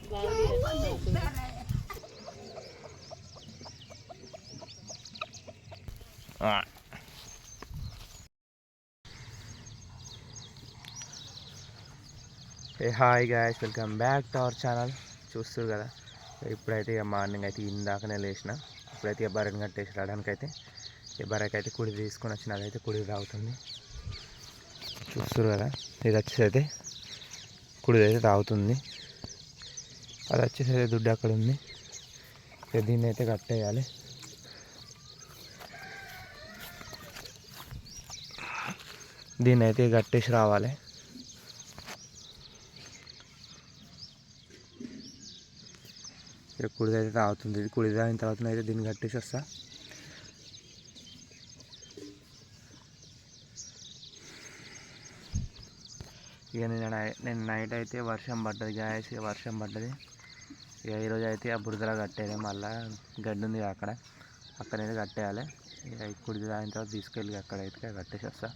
Hi guys, welcome back to our channel. చూస్తారు కదా, ఇప్పుడైతే ఇక మార్నింగ్ అయితే ఇందాకనే లేచిన. ఇప్పుడైతే ఇక బర్రెని కట్టేసి రావడానికి అయితే ఈ బర్రెకి అయితే కుడి తీసుకొని వచ్చిన. అదైతే కుడి తాగుతుంది. చూస్తారు కదా, ఇది వచ్చేసి అయితే కుడి అయితే తాగుతుంది. అది వచ్చేసి అయితే దుడ్డు అక్కడ ఉంది. దీన్ని అయితే కట్టేయాలి. దీన్ని అయితే కట్టేసి రావాలి. కుడిది అయితే తాగుతుంది. కుడి తాగిన తర్వాత అయితే దీన్ని కట్టేసి వస్తా. ఇక నేను నైట్ అయితే వర్షం పడ్డది గ్యాస్, వర్షం పడ్డది. ఇక ఈరోజు అయితే ఆ బురదలా కట్టేయాలి. మళ్ళీ గడ్డి ఉంది అక్కడైతే కట్టేయాలి. ఇక కుడిది తాగిన తర్వాత తీసుకెళ్ళి అక్కడైతే కట్టేసి వస్తా.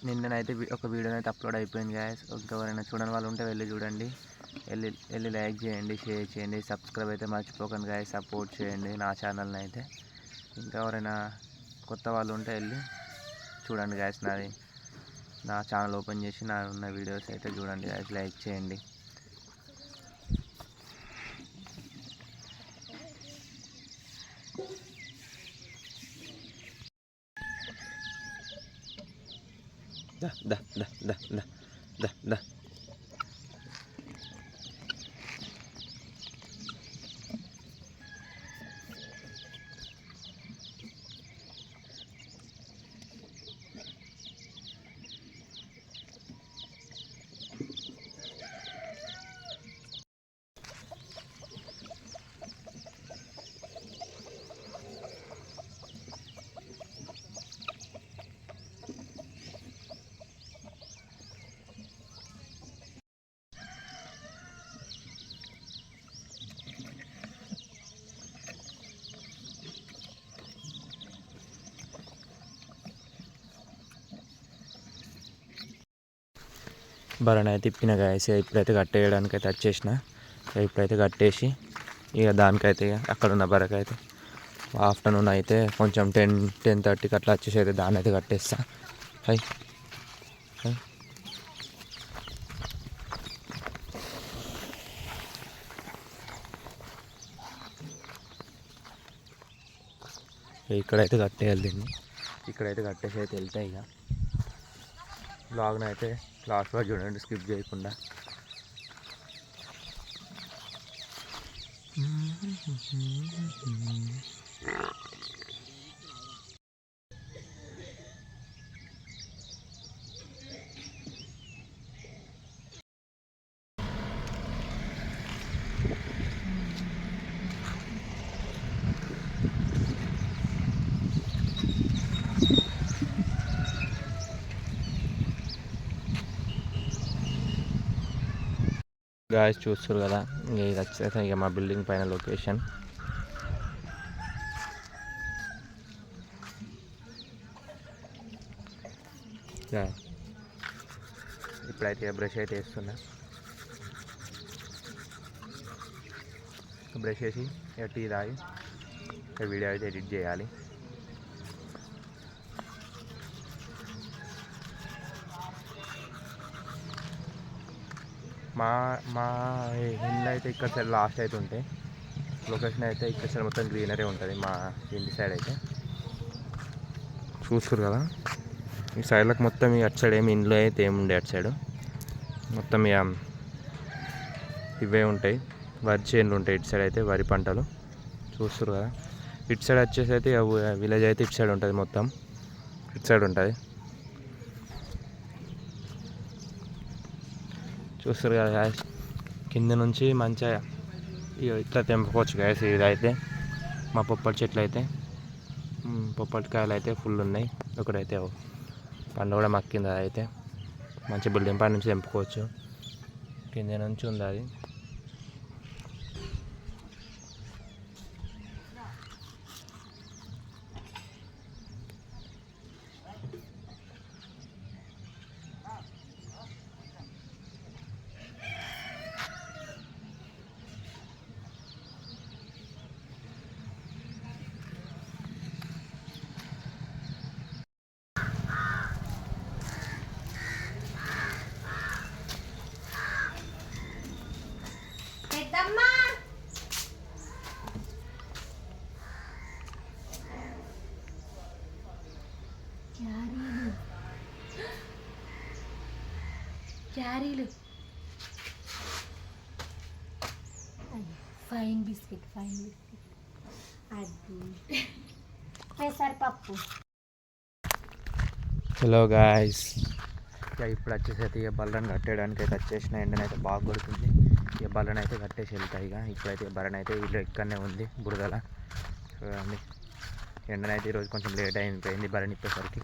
నిన్ననైతే ఒక వీడియో అయితే అప్లోడ్ అయిపోయింది గాయస్. ఇంకెవరైనా చూడని వాళ్ళు ఉంటే వెళ్ళి చూడండి. వెళ్ళి లైక్ చేయండి, షేర్ చేయండి, సబ్స్క్రైబ్ అయితే మర్చిపోకండి గాయస్. సపోర్ట్ చేయండి నా ఛానల్ని అయితే. ఇంకెవరైనా కొత్త వాళ్ళు ఉంటే వెళ్ళి చూడండి గాయస్. నా ఛానల్ ఓపెన్ చేసి ఉన్న వీడియోస్ అయితే చూడండి గాయస్. లైక్ చేయండి. Da, da, da, da, da, da, da. బర్రెని అయితే తిప్పిన గాయస్. ఇప్పుడైతే కట్టేయడానికి అయితే వచ్చేసిన. ఇప్పుడైతే కట్టేసి ఇక దానికైతే అక్కడ ఉన్న బర్రెకైతే ఆఫ్టర్నూన్ అయితే కొంచెం 10-10:30కి అట్లా వచ్చేసి అయితే దాన్ని అయితే కట్టేస్తా. హై ఇక్కడైతే కట్టేయాలి దీన్ని. ఇక్కడైతే కట్టేసి అయితే వెళ్తాయి. ఇక బ్లాగ్ని అయితే లాస్ట్లో చూడండి, స్కిప్ చేయకుండా. గాయస్ చూస్తారు కదా, ఇది వచ్చేసి ఇక మా బిల్డింగ్ పైన లొకేషన్. ఇప్పుడైతే బ్రష్ అయితే వేస్తున్నా. బ్రష్ వేసి ఇక టీ తాగి వీడియో అయితే ఎడిట్ చేయాలి. మా ఇల్లు అయితే ఇక్కడ సైడ్ లాస్ట్ అయితే ఉంటాయి. లొకేషన్ అయితే ఇక్కడ సైడ్ మొత్తం గ్రీనరీ ఉంటుంది. మా ఇంటి సైడ్ అయితే చూస్తారు కదా, ఈ సైడ్లకు మొత్తం ఇక అటు సైడ్ ఏమి ఇండ్లు అయితే ఏముండే, అటు సైడ్ మొత్తం ఇక ఇవే ఉంటాయి. వరి చేనులు ఉంటాయి. ఇటు సైడ్ అయితే వరి పంటలు చూస్తారు కదా. ఇటు సైడ్ వచ్చేసి అయితే విలేజ్ అయితే ఇటు సైడ్ ఉంటుంది, మొత్తం ఇటు సైడ్ ఉంటుంది. చూస్తారు కదా గ్యాస్, కింద నుంచి మంచిగా ఇట్లా తెంపుకోవచ్చు గ్యాస్. ఇదైతే మా పొప్పటి చెట్లు అయితే పొప్పటికాయలు అయితే ఫుల్ ఉన్నాయి. ఒకటైతే పండు కూడా మక్కింది, అదైతే మంచి బిల్డింగ్ పై నుంచి తెంపుకోవచ్చు. కింద నుంచి ఉంది అది. క్యారీలు ఫైన్ బిస్కెట్ అది పెసరపప్పు. హలో గాయస్, ఇక ఇప్పుడు వచ్చేసి ఇక బర్రెని కట్టేయడానికి అయితే వచ్చేసిన. ఎండనైతే బాగా కొడుతుంది. ఇక బర్రెని అయితే కట్టేసి వెళ్తాయి. ఇక ఇప్పుడైతే బర్రెని అయితే ఇల్లు ఇక్కడనే ఉంది బురదల. చూడండి, ఎండనైతే ఈరోజు కొంచెం లేట్ అయిపోయింది బర్రెని ఇప్పేసరికి.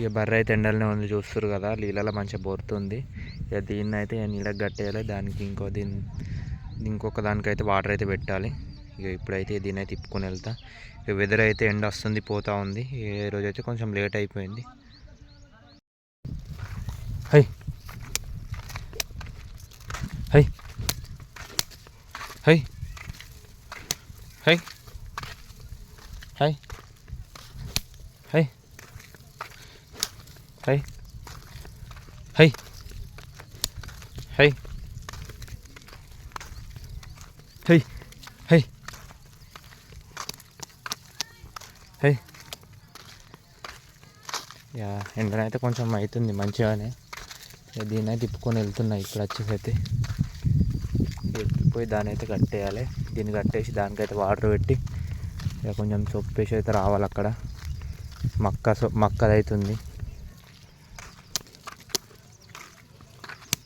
ఇక బర్రె అయితే ఎండలనే ఉంది, చూస్తారు కదా. నీళ్ళలో మంచిగా బోరుతుంది. ఇక దీన్ని అయితే నీళ్ళకి కట్టేయాలి. దానికి ఇంకొక దానికైతే వాటర్ అయితే పెట్టాలి. ఇక ఇప్పుడైతే దీన్ని అయితే తిప్పుకొని వెళ్తా. ఇక వెదర్ అయితే ఎండ వస్తుంది, పోతూ ఉంది. ఈ రోజు అయితే కొంచెం లేట్ అయిపోయింది. Hi hi hi hi hi hi hi hi hi hi hi hi. Yeah, ఎండనైతే కొంచెం అవుతుంది మంచిగానే. దీన్ని అయితే తిప్పుకొని వెళ్తున్నాయి. ఇప్పుడు వచ్చేసి అయితే ఎత్తిపోయి దాన్ని అయితే కట్టేయాలి. దీన్ని కట్టేసి దానికైతే వాటర్ పెట్టి ఇక కొంచెం సొప్పేసి అయితే రావాలి. అక్కడ మక్కది అవుతుంది.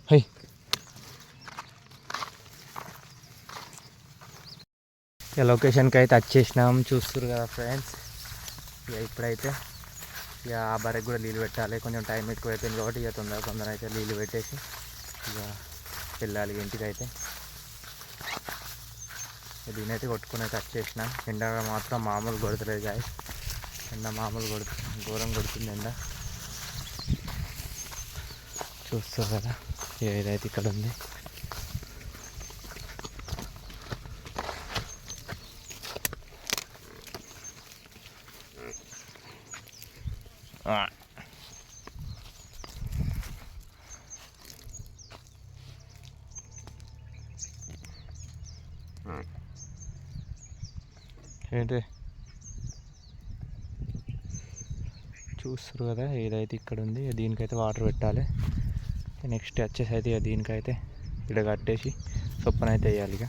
హై ఇక లొకేషన్కి అయితే వచ్చేసినాం, చూస్తారు కదా ఫ్రెండ్స్. ఇక ఇప్పుడైతే ఇక ఆ బర్రెకి కూడా నీళ్ళు పెట్టాలి. కొంచెం టైం ఎక్కువ అయిపోయింది కాబట్టి ఇక తొందర అయితే నీళ్ళు పెట్టేసి ఇక వెళ్ళాలి ఇంటికి. అయితే దీని అయితే కొట్టుకుని అయితే వచ్చేసిన. ఎండ మాత్రం మామూలు కొడతలేదు గాయస్. ఎండ మామూలు ఘోరం కొడుతుంది ఎండ, చూస్తారు కదా. ఏదైతే ఇక్కడ ఉంది. ఏంటి చూస్తారు కదా, ఏదైతే ఇక్కడ ఉంది. దీనికైతే వాటర్ పెట్టాలి. నెక్స్ట్ వచ్చేసి అయితే దీనికైతే ఇక్కడ కట్టేసి సొప్పనైతే వేయాలి. ఇక